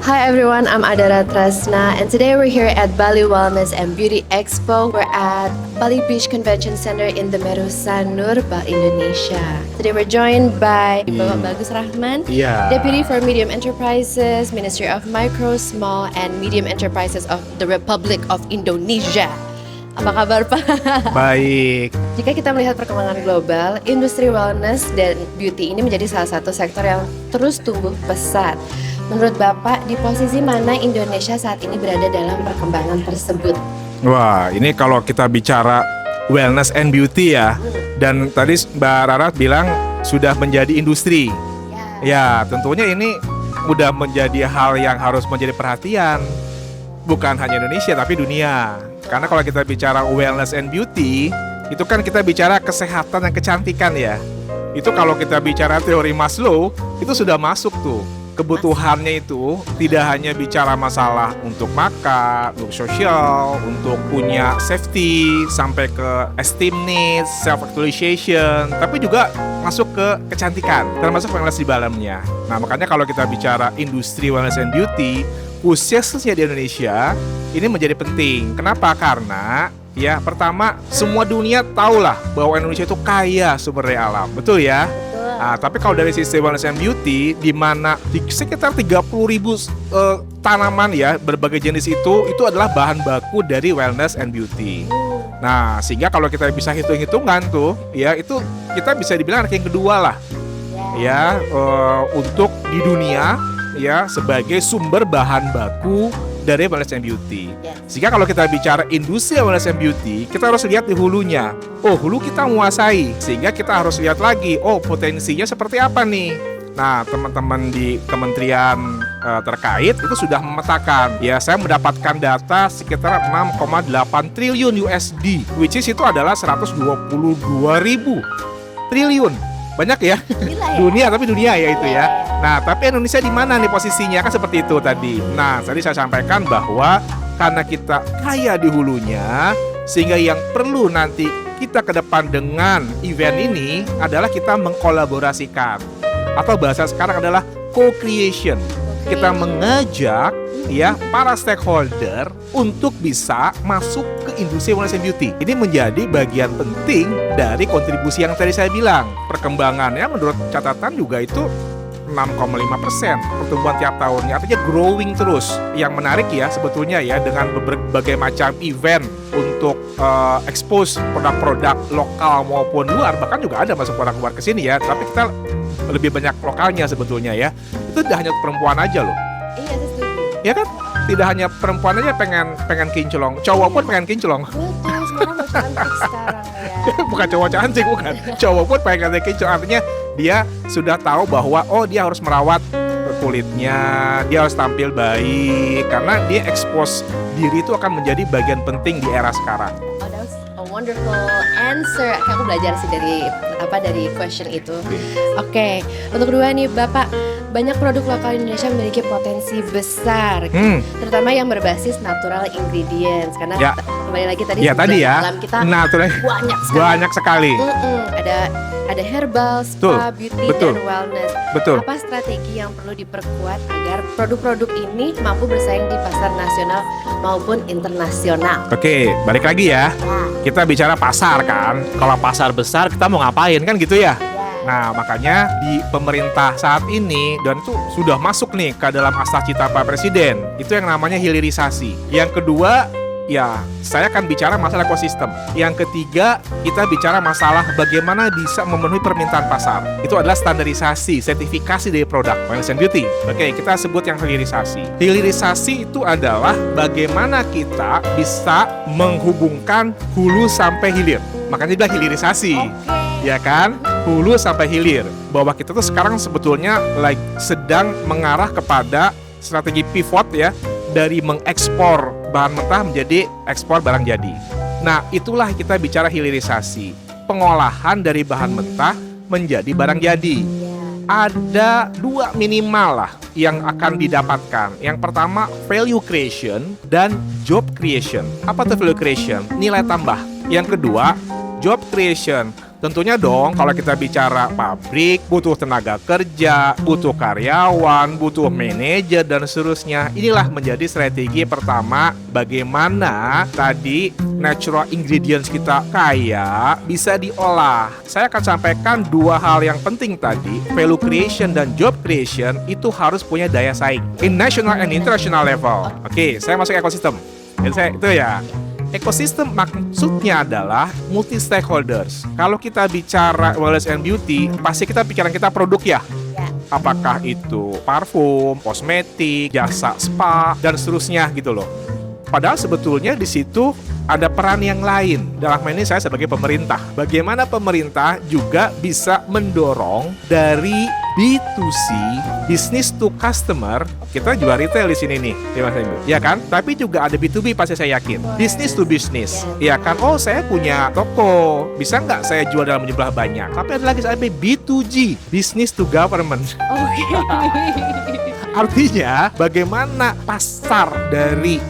Hi everyone, I'm Adara Tresna, and today we're here at Bali Wellness and Beauty Expo. We're at Bali Beach Convention Center in the Meru Sanur, Bali, Indonesia. Today we're joined by Bapak Bagus Rahman, Deputy for Medium Enterprises, Ministry of Micro, Small, and Medium Enterprises of the Republic of Indonesia. Apa kabar Pak? Baik. Jika kita melihat perkembangan global, industri wellness dan beauty ini menjadi salah satu sektor yang terus tumbuh pesat. Menurut Bapak, di posisi mana Indonesia saat ini berada dalam perkembangan tersebut? Wah, ini kalau kita bicara wellness and beauty ya. Dan tadi Mbak Rara bilang sudah menjadi industri. Ya, tentunya ini udah menjadi hal yang harus menjadi perhatian. Bukan hanya Indonesia, tapi dunia. Karena kalau kita bicara wellness and beauty, itu kan kita bicara kesehatan dan kecantikan ya. Itu kalau kita bicara teori Maslow, itu sudah masuk tuh. Kebutuhannya itu tidak hanya bicara masalah untuk makan, untuk sosial, untuk punya safety, sampai ke esteem needs, self-actualization, tapi juga masuk ke kecantikan, termasuk wellness di dalamnya. Nah, makanya kalau kita bicara industri wellness and beauty, khususnya di Indonesia, ini menjadi penting. Kenapa? Karena ya, pertama, semua dunia tahulah bahwa Indonesia itu kaya sumber daya alam, betul ya? Nah, tapi kalau dari sisi wellness and beauty, di mana di sekitar 30.000 tanaman ya, berbagai jenis itu adalah bahan baku dari wellness and beauty. Nah, sehingga kalau kita bisa hitung-hitungan tuh, ya itu kita bisa dibilang ranking kedua lah, ya untuk di dunia ya sebagai sumber bahan baku dari wellness and beauty. Sehingga kalau kita bicara industri wellness and beauty, kita harus lihat di hulunya. Oh, hulu kita menguasai. Sehingga kita harus lihat lagi, oh potensinya seperti apa nih. Nah, teman-teman di kementerian terkait itu sudah memetakan. Ya, saya mendapatkan data sekitar 6,8 triliun USD, which is itu adalah 122.000 triliun. Banyak ya, dunia, tapi dunia ya itu ya. Nah, tapi Indonesia di mana nih posisinya? Kan seperti itu tadi. Nah, tadi saya sampaikan bahwa karena kita kaya di hulunya, sehingga yang perlu nanti kita ke depan dengan event ini adalah kita mengkolaborasikan. Atau bahasa sekarang adalah co-creation. Kita mengajak ya para stakeholder untuk bisa masuk ke industri wellness and beauty. Ini menjadi bagian penting dari kontribusi yang tadi saya bilang. Perkembangannya menurut catatan juga itu 6,5% pertumbuhan tiap tahunnya, artinya growing terus. Yang menarik ya sebetulnya ya, dengan berbagai macam event untuk expose produk-produk lokal maupun luar, bahkan juga ada masuk produk luar ke sini ya, tapi kita lebih banyak lokalnya sebetulnya ya. Itu tidak hanya perempuan aja loh. Iya, saya setuju. Ya kan? Tidak hanya perempuan aja pengen kinclong, cowok pun pengen kinclong. Betul, semua orang cantik sekarang ya. Bukan cowok cantik, bukan. Cowok pun pengen kinclong, artinya dia sudah tahu bahwa oh dia harus merawat kulitnya, dia harus tampil baik, karena dia expose diri itu akan menjadi bagian penting di era sekarang. Oh, that was a wonderful answer. Aku belajar sih dari question itu. Oke, untuk kedua nih Bapak, banyak produk lokal Indonesia memiliki potensi besar, terutama yang berbasis natural ingredients. Karena kembali lagi tadi dalam kita natural banyak sekali. Ada herbal, spa, beauty, dan wellness. Apa strategi yang perlu diperkuat agar produk-produk ini mampu bersaing di pasar nasional maupun internasional? Oke, balik lagi ya. Kita bicara pasar kan. Kalau pasar besar kita mau ngapain kan gitu ya. Nah, makanya di pemerintah saat ini, dan itu sudah masuk nih ke dalam asas cita Pak Presiden, itu yang namanya hilirisasi. Yang kedua, ya saya akan bicara masalah ekosistem. Yang ketiga, kita bicara masalah bagaimana bisa memenuhi permintaan pasar. Itu adalah standarisasi, sertifikasi dari produk wellness and beauty. Oke, kita sebut yang hilirisasi. Hilirisasi itu adalah bagaimana kita bisa menghubungkan hulu sampai hilir. Makanya dibilang hilirisasi. Ya kan? Hulu sampai hilir. Bahwa kita tuh sekarang sebetulnya sedang mengarah kepada strategi pivot ya, dari mengekspor bahan mentah menjadi ekspor barang jadi. Nah, itulah kita bicara hilirisasi. Pengolahan dari bahan mentah menjadi barang jadi. Ada dua minimal lah yang akan didapatkan. Yang pertama, value creation dan job creation. Apa tuh value creation? Nilai tambah. Yang kedua, job creation. Tentunya dong kalau kita bicara pabrik butuh tenaga kerja, butuh karyawan, butuh manajer dan seterusnya. Inilah menjadi strategi pertama bagaimana tadi natural ingredients kita kaya bisa diolah. Saya akan sampaikan dua hal yang penting tadi. Value creation dan job creation itu harus punya daya saing in national and international level. Oke, saya masuk ekosistem. Itu ya. Ekosistem maksudnya adalah multi stakeholders. Kalau kita bicara wellness and beauty, pasti pikiran kita produk ya. Apakah itu parfum, kosmetik, jasa spa dan seterusnya gitu loh. Padahal sebetulnya di situ ada peran yang lain. Dalam hal ini saya sebagai pemerintah. Bagaimana pemerintah juga bisa mendorong dari B2C, business to customer. Kita juga retail di sini nih, ya kan? Tapi juga ada B2B pasti saya yakin. Business to business, ya kan? Oh, saya punya toko, bisa nggak saya jual dalam jumlah banyak? Tapi ada lagi saya B2G, business to government. Artinya bagaimana pasar dari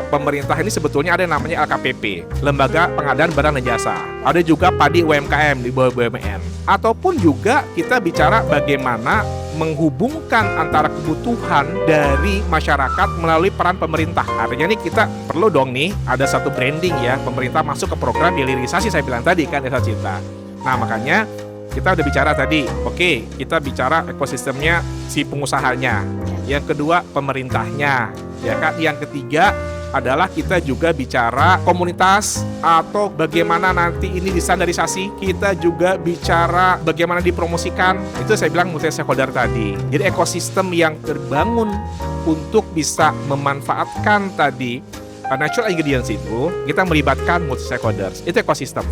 pemerintah ini sebetulnya ada yang namanya LKPP, Lembaga Pengadaan Barang dan Jasa. Ada juga padi UMKM di bawah BUMN. Ataupun juga kita bicara bagaimana menghubungkan antara kebutuhan dari masyarakat melalui peran pemerintah. Artinya nih kita perlu dong nih ada satu branding ya, pemerintah masuk ke program hilirisasi saya bilang tadi kan Desa Cita. Nah makanya kita udah bicara tadi, oke, kita bicara ekosistemnya si pengusahanya. Yang kedua pemerintahnya, ya kan? Yang ketiga adalah kita juga bicara komunitas atau bagaimana nanti ini distandarisasi. Kita juga bicara bagaimana dipromosikan. Itu saya bilang multi stakeholder tadi. Jadi ekosistem yang terbangun untuk bisa memanfaatkan tadi natural ingredients itu, kita melibatkan multi stakeholders. Itu ekosistem.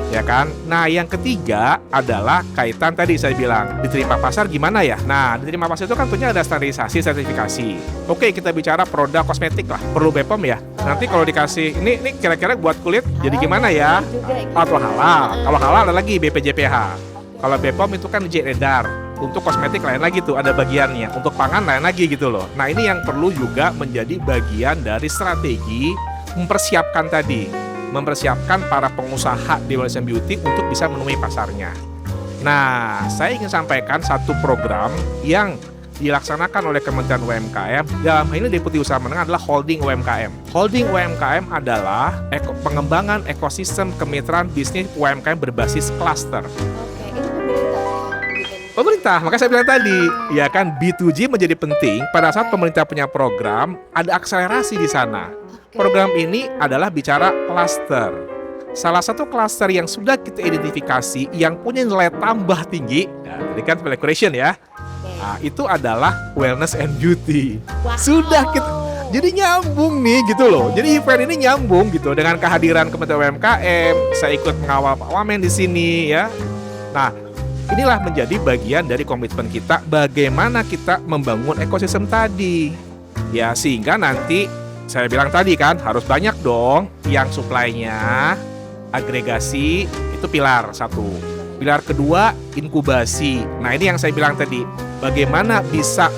Ya kan? Nah yang ketiga adalah kaitan tadi saya bilang diterima pasar gimana ya? Nah diterima pasar itu kan tentunya ada standarisasi, sertifikasi. Oke kita bicara produk kosmetik lah, perlu BPOM ya. Nanti kalau dikasih ini kira-kira buat kulit jadi gimana ya? Atau halal. Kalau halal ada lagi BPJPH. Kalau BPOM itu kan izin edar. Untuk kosmetik lain lagi tuh ada bagiannya. Untuk pangan lain lagi gitu loh. Nah ini yang perlu juga menjadi bagian dari strategi mempersiapkan tadi. Mempersiapkan para pengusaha di wellness and beauty untuk bisa menemui pasarnya. Nah, saya ingin sampaikan satu program yang dilaksanakan oleh Kementerian UMKM. Dalam hal ini Deputi Usaha Menengah adalah Holding UMKM. Holding UMKM adalah pengembangan ekosistem kemitraan bisnis UMKM berbasis klaster. Pemerintah, makanya saya bilang tadi, ya kan B2G menjadi penting pada saat pemerintah punya program, ada akselerasi di sana. Program ini adalah bicara klaster. Salah satu klaster yang sudah kita identifikasi yang punya nilai tambah tinggi, ya, tadi kan value creation ya. Nah, itu adalah wellness and beauty. Sudah kita jadi nyambung nih gitu loh. Jadi event ini nyambung gitu dengan kehadiran Kementerian UMKM. Saya ikut mengawal Pak Wamen di sini ya. Nah, inilah menjadi bagian dari komitmen kita bagaimana kita membangun ekosistem tadi. Ya, sehingga nanti saya bilang tadi kan harus banyak dong yang suplainya, agregasi itu pilar satu. Pilar kedua inkubasi. Nah ini yang saya bilang tadi, bagaimana bisa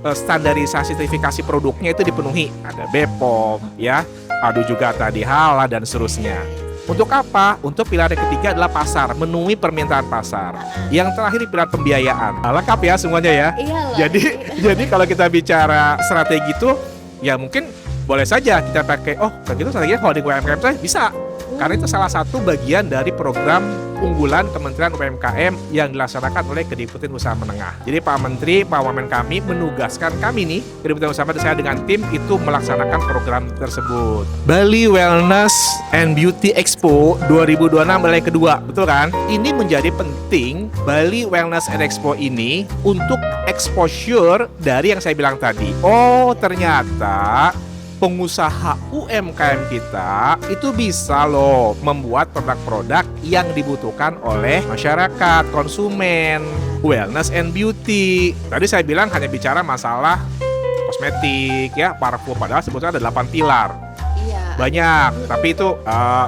standarisasi sertifikasi produknya itu dipenuhi. Ada BPOM ya, ada juga tadi halal dan seterusnya. Untuk apa? Untuk pilar yang ketiga adalah pasar, memenuhi permintaan pasar. Yang terakhir pilar pembiayaan. Lengkap ya semuanya ya. Jadi kalau kita bicara strategi itu ya mungkin boleh saja kita pakai, begitu strateginya holding UMKM saya bisa. Karena itu salah satu bagian dari program unggulan Kementerian UMKM yang dilaksanakan oleh Kediputian Usaha Menengah. Jadi Pak Menteri, Pak Wamen kami menugaskan kami nih, Kediputian Usaha Menengah, saya dengan tim itu melaksanakan program tersebut. Bali Wellness and Beauty Expo 2026 adalah yang kedua, betul kan? Ini menjadi penting Bali Wellness and Expo ini untuk exposure dari yang saya bilang tadi. Oh ternyata pengusaha UMKM kita itu bisa loh membuat produk-produk yang dibutuhkan oleh masyarakat, konsumen, wellness and beauty. Tadi saya bilang hanya bicara masalah kosmetik ya, parfum, padahal sebetulnya ada 8 pilar. Iya. Banyak, tapi itu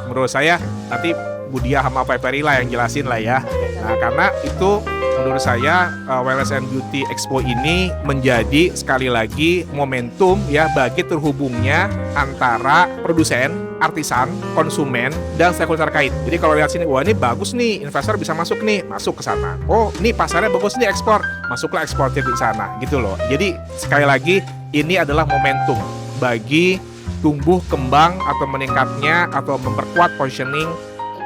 menurut saya nanti Budia sama Pak Perila yang jelasin lah ya. Nah, karena itu menurut saya Wellness and Beauty Expo ini menjadi sekali lagi momentum ya bagi terhubungnya antara produsen, artisan, konsumen, dan stakeholder terkait. Jadi kalau lihat sini, wah ini bagus nih, investor bisa masuk nih, masuk ke sana. Oh, ini pasarnya bagus nih ekspor, masuklah eksportir di sana, gitu loh. Jadi sekali lagi ini adalah momentum bagi tumbuh kembang atau meningkatnya atau memperkuat positioning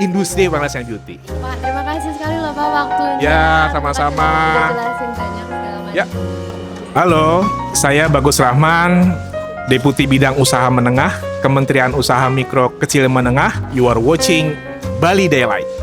industri wellness and beauty. Pak, terima kasih sekali loh Pak waktunya. Ya, sama-sama. Udah jelasin banyak segala macam. Ya. Halo, saya Bagus Rahman, Deputi Bidang Usaha Menengah, Kementerian Usaha Mikro Kecil Menengah. You are watching Bali Daylight.